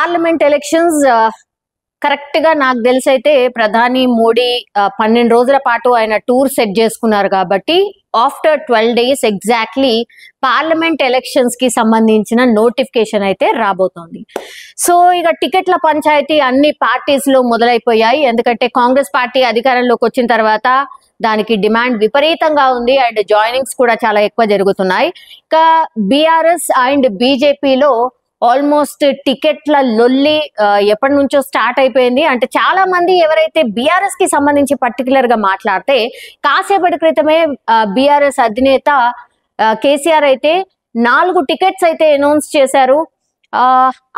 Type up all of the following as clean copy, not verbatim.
Parliament elections correct గా నాకు తెలిసైతే ప్రధాని మోడీ 12 రోజుల పాటు ఆయన టూర్ సెట్ చేసుకున్నారు కాబట్టి after 12 days exactly parliament elections కి సంబంధించిన నోటిఫికేషన్ అయితే రాబోతోంది. సో ఇక టికెట్ల పంచాయతీ అన్ని పార్టీస్ లో మొదలైపోయాయి. ఎందుకంటే కాంగ్రెస్ పార్టీ అధికారంలోకి వచ్చిన తర్వాత దానికి డిమాండ్ విపరీతంగా ఉంది అండ్ జాయినింగ్స్ కూడా చాలా ఎక్కువ జరుగుతున్నాయి. ఇక బీఆర్ఎస్ అండ్ బీజేపీలో ఆల్మోస్ట్ టికెట్ల లొల్లి ఎప్పటి నుంచో స్టార్ట్ అయిపోయింది. అంటే చాలా మంది ఎవరైతే బీఆర్ఎస్ కి సంబంధించి పర్టికులర్ గా మాట్లాడితే కాసేపటి క్రితమే బీఆర్ఎస్ అధినేత కేసీఆర్ అయితే 4 టికెట్స్ అయితే అనౌన్స్ చేశారు.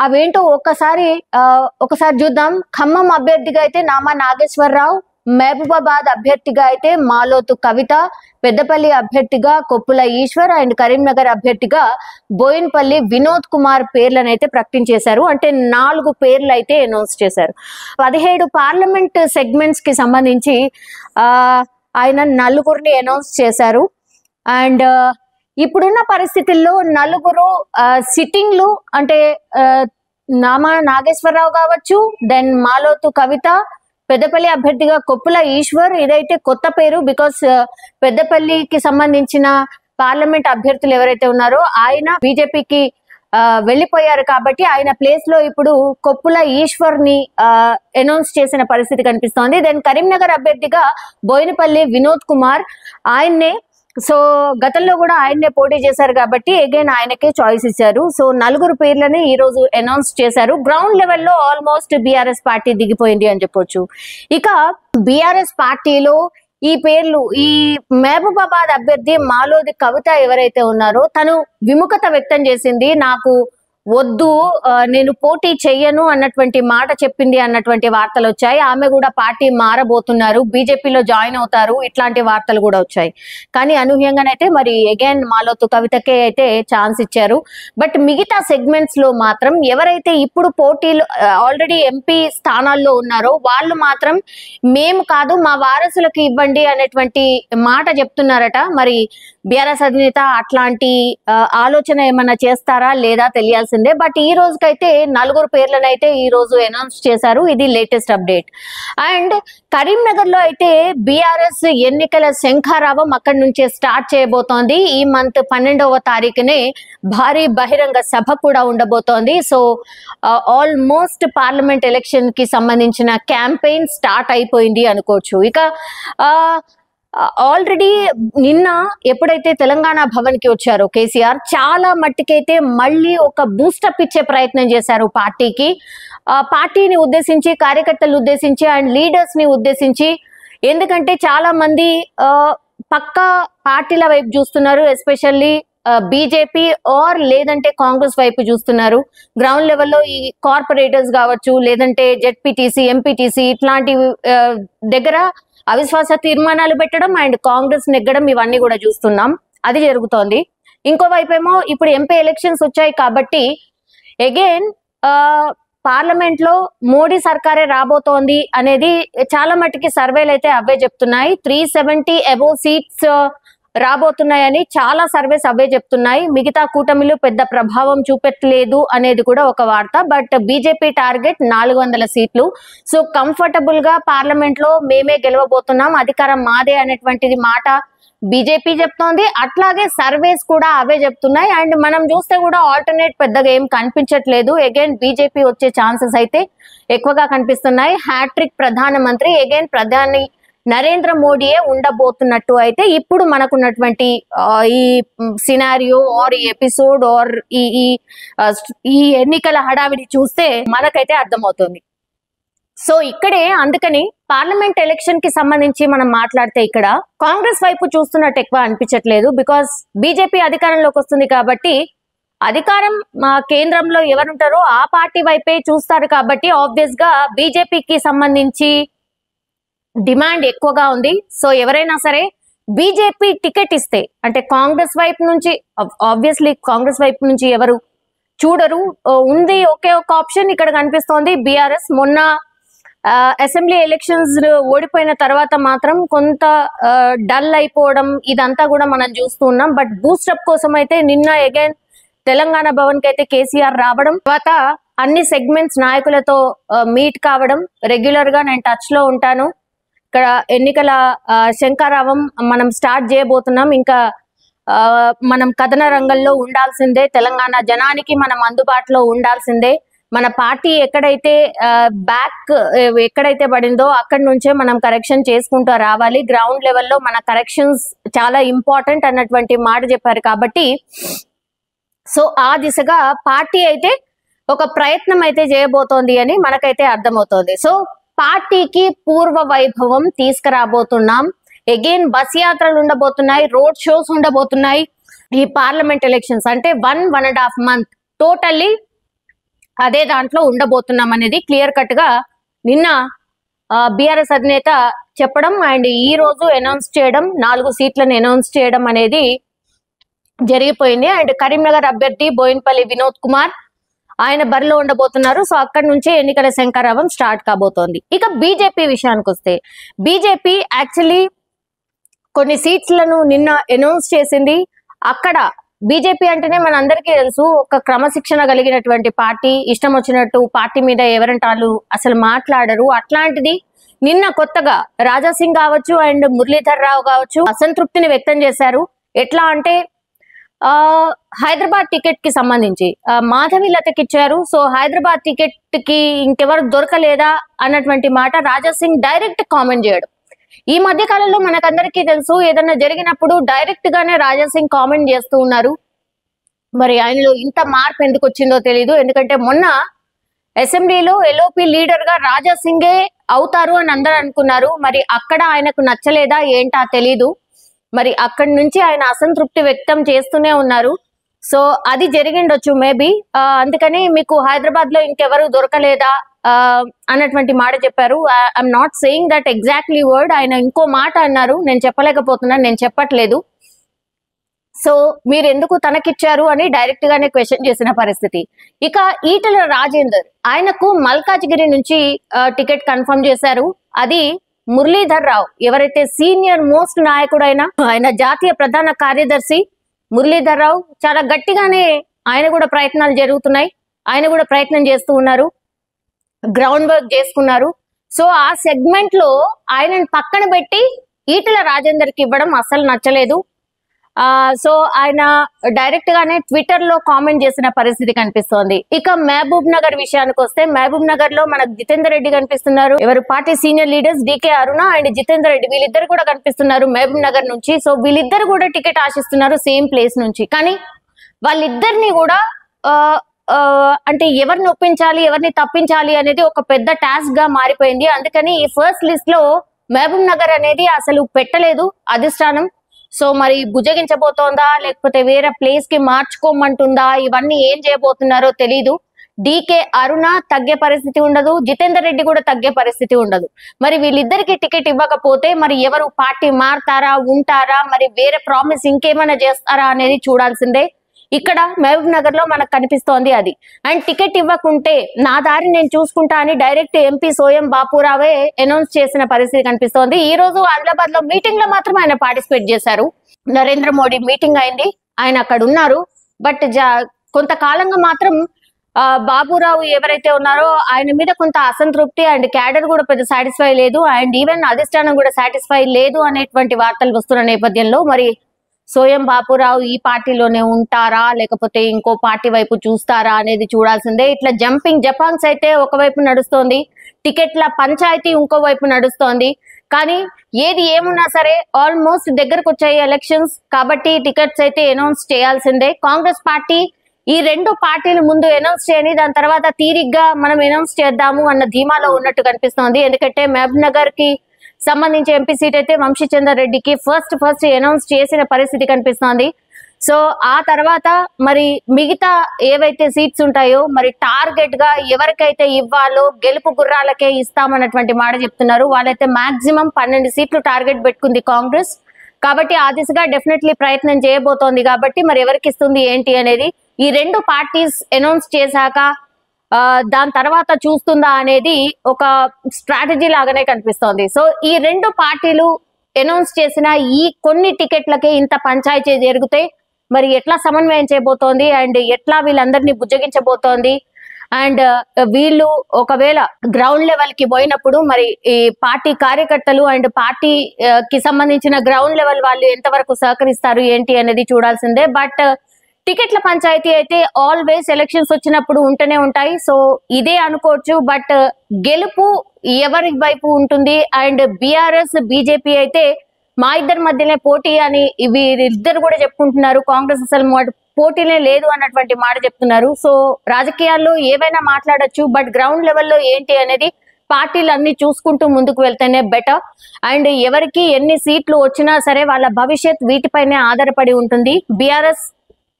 అవేంటో ఒకసారి చూద్దాం. ఖమ్మం అభ్యర్థిగా అయితే నామా నాగేశ్వరరావు, మహబూబాబాద్ అభ్యర్థిగా అయితే మాలోతు కవిత, పెద్దపల్లి అభ్యర్థిగా కొప్పుల ఈశ్వర్ అండ్ కరీంనగర్ అభ్యర్థిగా బోయిన్పల్లి వినోద్ కుమార్ పేర్లను అయితే ప్రకటించేశారు. అంటే 4 పేర్లు అయితే అనౌన్స్ చేశారు. 17 పార్లమెంట్ సెగ్మెంట్స్ కి సంబంధించి ఆయన 4 అనౌన్స్ చేశారు. అండ్ ఇప్పుడున్న పరిస్థితుల్లో 4 సిట్టింగ్లు అంటే నామా నాగేశ్వరరావు కావచ్చు, దెన్ మాలోతు కవిత, పెద్దపల్లి అభ్యర్థిగా కొప్పుల ఈశ్వర్. ఇదైతే కొత్త పేరు బికాస్ పెద్దపల్లికి సంబంధించిన పార్లమెంట్ అభ్యర్థులు ఎవరైతే ఉన్నారో ఆయన బీజేపీకి వెళ్ళిపోయారు కాబట్టి ఆయన ప్లేస్ లో ఇప్పుడు కొప్పుల ఈశ్వర్ ని అనౌన్స్ చేసిన పరిస్థితి కనిపిస్తోంది. దెన్ కరీంనగర్ అభ్యర్థిగా బోయినపల్లి వినోద్ కుమార్, ఆయన్నే సో గతంలో కూడా ఆయన్నే పోటీ చేశారు కాబట్టి అగైన్ ఆయనకే చాయిస్ ఇచ్చారు. సో 4 పేర్లని ఈ రోజు అనౌన్స్ చేశారు. గ్రౌండ్ లెవెల్లో ఆల్మోస్ట్ బీఆర్ఎస్ పార్టీ దిగిపోయింది అని చెప్పొచ్చు. ఇక బీఆర్ఎస్ పార్టీలో ఈ పేర్లు, ఈ మహబూబాబాద్ అభ్యర్థి మాలోది కవిత ఎవరైతే ఉన్నారో తను విముఖత వ్యక్తం చేసింది. నాకు వద్దు, నేను పోటీ చెయ్యను అన్నటువంటి మాట చెప్పింది అన్నటువంటి వార్తలు వచ్చాయి. ఆమె కూడా పార్టీ మారబోతున్నారు, బీజేపీలో జాయిన్ అవుతారు, ఇట్లాంటి వార్తలు కూడా వచ్చాయి. కానీ అనూహ్యంగానైతే మరి అగైన్ మాలోతు కవితకే అయితే ఛాన్స్ ఇచ్చారు. బట్ మిగతా సెగ్మెంట్స్ లో మాత్రం ఎవరైతే ఇప్పుడు పోటీలు ఆల్రెడీ ఎంపీ స్థానాల్లో ఉన్నారో వాళ్ళు మాత్రం మేము కాదు మా వారసులకు ఇవ్వండి అనేటువంటి మాట చెప్తున్నారట. మరి బీఆర్ఎస్ అధినేత అట్లాంటి ఆలోచన ఏమన్నా చేస్తారా లేదా తెలియాల్సిందే. బట్ ఈ రోజుకైతే 4 పేర్లను అయితే ఈ రోజు అనౌన్స్ చేశారు. ఇది లేటెస్ట్ అప్డేట్. అండ్ కరీంనగర్ లో అయితే బీఆర్ఎస్ ఎన్నికల శంఖారావం అక్కడి నుంచే స్టార్ట్ చేయబోతోంది. ఈ మంత్ 12వ తారీఖునే భారీ బహిరంగ సభ కూడా ఉండబోతోంది. సో ఆల్మోస్ట్ పార్లమెంట్ ఎలక్షన్ కి సంబంధించిన క్యాంపెయిన్ స్టార్ట్ అయిపోయింది అనుకోవచ్చు. ఇక ఆల్రెడీ నిన్న ఎప్పుడైతే తెలంగాణ భవన్ కి వచ్చారో కేసీఆర్ చాలా మట్టికైతే మళ్ళీ ఒక బూస్టప్ ఇచ్చే ప్రయత్నం చేశారు పార్టీకి. పార్టీని ఉద్దేశించి, కార్యకర్తలు ఉద్దేశించి అండ్ లీడర్స్ ని ఉద్దేశించి. ఎందుకంటే చాలా మంది పక్కా పార్టీల వైపు చూస్తున్నారు, ఎస్పెషల్లీ బీజేపీ ఆర్ లేదంటే కాంగ్రెస్ వైపు చూస్తున్నారు. గ్రౌండ్ లెవెల్లో ఈ కార్పొరేటర్స్ కావచ్చు, లేదంటే జెడ్పీటీసీ, ఎంపీటీసీ ఇట్లాంటి దగ్గర అవిశ్వాస తీర్మానాలు పెట్టడం అండ్ కాంగ్రెస్ నెగ్గడం ఇవన్నీ కూడా చూస్తున్నాం. అది జరుగుతోంది. ఇంకోవైపు ఏమో ఇప్పుడు ఎంపీ ఎలక్షన్స్ వచ్చాయి కాబట్టి అగైన్ పార్లమెంట్ లో మోడీ సర్కారే రాబోతోంది అనేది చాలా మట్టుకి సర్వేలు అయితే అవే చెప్తున్నాయి. 370 అబోవ్ సీట్స్ రాబోతున్నాయని చాలా సర్వేస్ అవే చెప్తున్నాయి. మిగతా కూటమిలు పెద్ద ప్రభావం చూపెట్టలేదు అనేది కూడా ఒక వార్త. బట్ బీజేపీ టార్గెట్ 400 సీట్లు. సో కంఫర్టబుల్ గా పార్లమెంట్ లో మేమే గెలవబోతున్నాం, అధికారం మాదే అనేటువంటిది మాట బీజేపీ చెప్తోంది. అట్లాగే సర్వేస్ కూడా అవే చెప్తున్నాయి. అండ్ మనం చూస్తే కూడా ఆల్టర్నేట్ పెద్దగా ఏం కనిపించట్లేదు. అగైన్ బీజేపీ వచ్చే ఛాన్సెస్ అయితే ఎక్కువగా కనిపిస్తున్నాయి. హ్యాట్రిక్ ప్రధానమంత్రి అగైన్ ప్రధాని నరేంద్ర మోడీయే ఉండబోతున్నట్టు అయితే ఇప్పుడు మనకున్నటువంటి ఈ సినారియో ఆర్ ఈ ఎపిసోడ్ ఆర్ ఈ ఎన్నికల హడావిడి చూస్తే మనకైతే అర్థమవుతుంది. సో ఇక్కడే అందుకని పార్లమెంట్ ఎలక్షన్ కి సంబంధించి మనం మాట్లాడితే ఇక్కడ కాంగ్రెస్ వైపు చూస్తున్నట్టు ఎక్కువ అనిపించట్లేదు. బికాస్ బీజేపీ అధికారంలోకి వస్తుంది కాబట్టి అధికారం కేంద్రంలో ఎవరుంటారో ఆ పార్టీ వైపే చూస్తారు కాబట్టి ఆబ్వియస్ గా బీజేపీకి సంబంధించి డిమాండ్ ఎక్కువగా ఉంది. సో ఎవరైనా సరే బీజేపీ టికెట్ ఇస్తే అంటే కాంగ్రెస్ వైపు నుంచి ఆబ్వియస్లీ కాంగ్రెస్ వైపు నుంచి ఎవరు చూడరు. ఉంది ఒకే ఒక ఆప్షన్ ఇక్కడ కనిపిస్తోంది బీఆర్ఎస్. మొన్న అసెంబ్లీ ఎలక్షన్స్ ఓడిపోయిన తర్వాత మాత్రం కొంత డల్ అయిపోవడం ఇదంతా కూడా మనం చూస్తూ ఉన్నాం. బట్ బూస్టప్ కోసం అయితే నిన్న అగైన్ తెలంగాణ భవన్ కి అయితే కేసీఆర్ రావడం, తర్వాత అన్ని సెగ్మెంట్స్ నాయకులతో మీట్ కావడం, రెగ్యులర్ గా నేను టచ్ లో ఉంటాను. ఇక్కడ ఎన్నికల శంఖారావం మనం స్టార్ట్ చేయబోతున్నాం. ఇంకా మనం కథన రంగంలో ఉండాల్సిందే, తెలంగాణ జనానికి మనం అందుబాటులో ఉండాల్సిందే. మన పార్టీ ఎక్కడైతే ఎక్కడైతే పడిందో అక్కడి నుంచే మనం కరెక్షన్ చేసుకుంటూ రావాలి. గ్రౌండ్ లెవెల్లో మన కరెక్షన్స్ చాలా ఇంపార్టెంట్ అన్నటువంటి మాట చెప్పారు. కాబట్టి సో ఆ దిశగా పార్టీ అయితే ఒక ప్రయత్నం అయితే చేయబోతోంది అని మనకైతే అర్థమవుతోంది. సో పార్టీకి పూర్వ వైభవం తీసుకురాబోతున్నాం. అగైన్ బస్ యాత్రలు ఉండబోతున్నాయి, రోడ్ షోస్ ఉండబోతున్నాయి. ఈ పార్లమెంట్ ఎలక్షన్స్ అంటే 1.5 month టోటల్లీ అదే దాంట్లో ఉండబోతున్నాం అనేది క్లియర్ కట్ గా నిన్న బీఆర్ఎస్ అధినేత చెప్పడం అండ్ ఈ రోజు అనౌన్స్ చేయడం, 4 సీట్లను అనౌన్స్ చేయడం అనేది జరిగిపోయింది. అండ్ కరీంనగర్ అభ్యర్థి బోయిన్పల్లి వినోద్ కుమార్ ఆయన బరిలో ఉండబోతున్నారు. సో అక్కడి నుంచే ఎన్నికల శంఖారావం స్టార్ట్ కాబోతోంది. ఇక బీజేపీ విషయానికి వస్తే, బీజేపీ యాక్చువల్లీ కొన్ని సీట్లను నిన్న అనౌన్స్ చేసింది. అక్కడ బీజేపీ అంటేనే మన అందరికీ తెలుసు, ఒక క్రమశిక్షణ కలిగినటువంటి పార్టీ, ఇష్టం వచ్చినట్టు పార్టీ మీద ఎవరంటారు అసలు మాట్లాడరు. అట్లాంటిది నిన్న కొత్తగా రాజాసింగ్ కావచ్చు అండ్ మురళీధర్ రావు కావచ్చు అసంతృప్తిని వ్యక్తం చేశారు. ఎట్లా అంటే హైదరాబాద్ టికెట్ కి సంబంధించి మాధవి లతకి ఇచ్చారు. సో హైదరాబాద్ టికెట్ కి ఇంకెవరు దొరకలేదా అన్నటువంటి మాట రాజాసింగ్ డైరెక్ట్ కామెంట్ చేయడం. ఈ మధ్య కాలంలో మనకందరికీ తెలుసు, ఏదన్నా జరిగినప్పుడు డైరెక్ట్ గానే రాజాసింగ్ కామెంట్ చేస్తూ ఉన్నారు. మరి ఆయనలో ఇంత మార్పు ఎందుకు వచ్చిందో తెలీదు. ఎందుకంటే మొన్న అసెంబ్లీలో ఎల్ఓపి లీడర్ గా రాజాసింగే అవుతారు అని అందరూ అనుకున్నారు. మరి అక్కడ ఆయనకు నచ్చలేదా ఏంటా తెలీదు. మరి అక్కడి నుంచి ఆయన అసంతృప్తి వ్యక్తం చేస్తూనే ఉన్నారు. సో అది జరిగిండొచ్చు మేబీ. అందుకని మీకు హైదరాబాద్ లో ఇంకెవరు దొరకలేదా అన్నటువంటి మాట చెప్పారు. I'm not saying that exactly word. ఆయన ఇంకో మాట అన్నారు, నేను చెప్పలేకపోతున్నాను, నేను చెప్పట్లేదు. సో మీరు ఎందుకు తనకిచ్చారు అని డైరెక్ట్ గానే క్వశ్చన్ చేసిన పరిస్థితి. ఇక ఈటల రాజేందర్ ఆయనకు మల్కాజ్గిరి నుంచి టికెట్ కన్ఫర్మ్ చేశారు. అది మురళీధర్ రావు ఎవరైతే సీనియర్ మోస్ట్ నాయకుడైన ఆయన జాతీయ ప్రధాన కార్యదర్శి మురళీధర్ రావు చాలా గట్టిగానే ఆయన కూడా ప్రయత్నాలు జరుగుతున్నాయి. ఆయన కూడా ప్రయత్నం చేస్తూ ఉన్నారు, గ్రౌండ్ వర్క్ చేసుకున్నారు. సో ఆ సెగ్మెంట్ లో ఆయనను పక్కన పెట్టి ఈటల రాజేందర్ కి ఇవ్వడం అస్సలు నచ్చలేదు. సో ఆయన డైరెక్ట్ గానే ట్విట్టర్ లో కామెంట్ చేసిన పరిస్థితి కనిపిస్తోంది. ఇక మహబూబ్ నగర్ విషయానికి వస్తే, మహబూబ్ నగర్ లో మనకు జితేందర్ రెడ్డి కనిపిస్తున్నారు. ఎవరు party senior leaders DK Aruna and Jitender Reddy వీళ్ళిద్దరు కూడా కనిపిస్తున్నారు మహబూబ్ నగర్ నుంచి. సో వీళ్ళిద్దరు కూడా టికెట్ ఆశిస్తున్నారు సేమ్ ప్లేస్ నుంచి. కానీ వాళ్ళిద్దరిని కూడా అంటే ఎవరిని ఒప్పించాలి, ఎవరిని తప్పించాలి అనేది ఒక పెద్ద టాస్క్ గా మారిపోయింది. అందుకని ఈ ఫస్ట్ లిస్ట్ లో మహబూబ్ నగర్ అనేది అసలు పెట్టలేదు అధిష్టానం. సో మరి భుజగించబోతోందా లేకపోతే వేరే ప్లేస్ కి మార్చుకోమంటుందా, ఇవన్నీ ఏం చేయబోతున్నారో తెలీదు. డికే అరుణ తగ్గే పరిస్థితి ఉండదు, జితేందర్ రెడ్డి కూడా తగ్గే పరిస్థితి ఉండదు. మరి వీళ్ళిద్దరికి టికెట్ ఇవ్వకపోతే మరి ఎవరు పార్టీ మారుతారా, ఉంటారా, మరి వేరే ప్రామిస్ ఇంకేమైనా చేస్తారా అనేది చూడాల్సిందే. ఇక్కడ మహబూబ్ నగర్ లో మనకు కనిపిస్తోంది అది. అండ్ టికెట్ ఇవ్వకుంటే నా దారి నేను చూసుకుంటా అని డైరెక్ట్ ఎంపీ సోయం బాపురావే అనౌన్స్ చేసిన పరిస్థితి కనిపిస్తోంది. ఈ రోజు ఆదిలాబాద్ లో మీటింగ్ లో మాత్రం ఆయన పార్టిసిపేట్ చేశారు. నరేంద్ర మోడీ మీటింగ్ అయింది, ఆయన అక్కడ ఉన్నారు. బట్ కొంతకాలంగా మాత్రం బాబురావు ఎవరైతే ఉన్నారో ఆయన మీద కొంత అసంతృప్తి అండ్ క్యాడర్ కూడా పెద్ద సాటిస్ఫై లేదు అండ్ ఈవెన్ అధిష్టానం కూడా సాటిస్ఫై లేదు అనేటువంటి వార్తలు వస్తున్న నేపథ్యంలో మరి సోయం బాపురావు ఈ పార్టీలోనే ఉంటారా లేకపోతే ఇంకో పార్టీ వైపు చూస్తారా అనేది చూడాల్సిందే. ఇట్లా జంపింగ్ జపాంగ్స్ అయితే ఒకవైపు నడుస్తోంది, టికెట్ల పంచాయతీ ఇంకో వైపు నడుస్తోంది. కానీ ఏది ఏమున్నా సరే ఆల్మోస్ట్ దగ్గరకు వచ్చాయి ఎలక్షన్స్ కాబట్టి టికెట్స్ అయితే అనౌన్స్ చేయాల్సిందే. కాంగ్రెస్ పార్టీ ఈ రెండు పార్టీలు ముందు అనౌన్స్ చేయని, దాని తర్వాత తీరిగ్గా మనం అనౌన్స్ చేద్దాము అన్న ధీమాలో ఉన్నట్టు కనిపిస్తోంది. ఎందుకంటే మహబూబ్ నగర్ కి సంబంధించి ఎంపీ సీట్ అయితే వంశీచందర్ రెడ్డికి ఫస్ట్ అనౌన్స్ చేసిన పరిస్థితి కనిపిస్తోంది. సో ఆ తర్వాత మరి మిగతా ఏవైతే సీట్స్ ఉంటాయో మరి టార్గెట్ గా ఎవరికైతే ఇవ్వాలో గెలుపు గుర్రాలకే ఇస్తామన్నటువంటి మాట చెప్తున్నారు. వాళ్ళైతే మాక్సిమం 12 సీట్లు టార్గెట్ పెట్టుకుంది కాంగ్రెస్. కాబట్టి ఆ దిశగా డెఫినెట్లీ ప్రయత్నం చేయబోతోంది. కాబట్టి మరి ఎవరికి ఇస్తుంది ఏంటి అనేది ఈ రెండు పార్టీస్ అనౌన్స్ చేశాక దాని తర్వాత చూస్తుందా అనేది ఒక స్ట్రాటజీ లాగానే కనిపిస్తోంది. సో ఈ రెండు పార్టీలు అనౌన్స్ చేసిన ఈ కొన్ని టికెట్లకే ఇంత పంచాయతీ జరిగితే మరి ఎట్లా సమన్వయం చేయబోతోంది అండ్ ఎట్లా వీళ్ళందరినీ బుజ్జగించబోతోంది అండ్ వీళ్ళు ఒకవేళ గ్రౌండ్ లెవెల్ కి పోయినప్పుడు మరి ఈ పార్టీ కార్యకర్తలు అండ్ పార్టీ కి సంబంధించిన గ్రౌండ్ లెవెల్ వాళ్ళు ఎంతవరకు సహకరిస్తారు ఏంటి అనేది చూడాల్సిందే. బట్ టికెట్ల పంచాయతీ అయితే ఆల్వేస్ ఎలక్షన్స్ వచ్చినప్పుడు ఉంటూనే ఉంటాయి. సో ఇదే అనుకోవచ్చు. బట్ గెలుపు ఎవరి వైపు ఉంటుంది? అండ్ బీఆర్ఎస్ బీజేపీ అయితే మా ఇద్దరి మధ్యనే పోటీ అని వీరిద్దరు కూడా చెప్పుకుంటున్నారు. కాంగ్రెస్ అసలు పోటీనే లేదు అన్నటువంటి మాట చెప్తున్నారు. సో రాజకీయాల్లో ఏవైనా మాట్లాడొచ్చు, బట్ గ్రౌండ్ లెవెల్లో ఏంటి అనేది పార్టీలు అన్ని చూసుకుంటూ ముందుకు వెళ్తేనే బెటర్. అండ్ ఎవరికి ఎన్ని సీట్లు వచ్చినా సరే వాళ్ళ భవిష్యత్ వీటిపైనే ఆధారపడి ఉంటుంది. బీఆర్ఎస్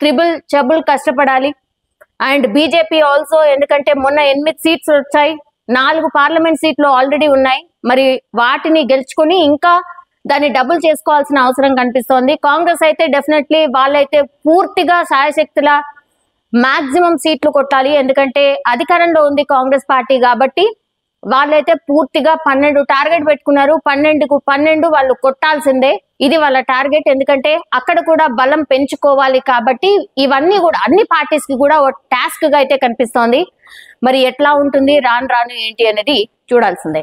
ట్రిబుల్ కష్టపడాలి. అండ్ బీజేపీ ఆల్సో, ఎందుకంటే మొన్న 8 సీట్స్ వచ్చాయి, 4 పార్లమెంట్ సీట్లు ఆల్రెడీ ఉన్నాయి. మరి వాటిని గెలుచుకుని ఇంకా దాన్ని డబుల్ చేసుకోవాల్సిన అవసరం కనిపిస్తోంది. కాంగ్రెస్ అయితే డెఫినెట్లీ వాళ్ళైతే పూర్తిగా శాయశక్తుల మాక్సిమం సీట్లు కొట్టాలి. ఎందుకంటే అధికారంలో ఉంది కాంగ్రెస్ పార్టీ కాబట్టి వాళ్ళైతే పూర్తిగా 12 టార్గెట్ పెట్టుకున్నారు. 12కు 12 వాళ్ళు కొట్టాల్సిందే, ఇది వాళ్ళ టార్గెట్. ఎందుకంటే అక్కడ కూడా బలం పెంచుకోవాలి కాబట్టి ఇవన్నీ కూడా అన్ని పార్టీస్ కి కూడా ఒక టాస్క్ గా అయితే కనిపిస్తోంది. మరి ఎట్లా ఉంటుంది రాను రాను ఏంటి అనేది చూడాల్సిందే.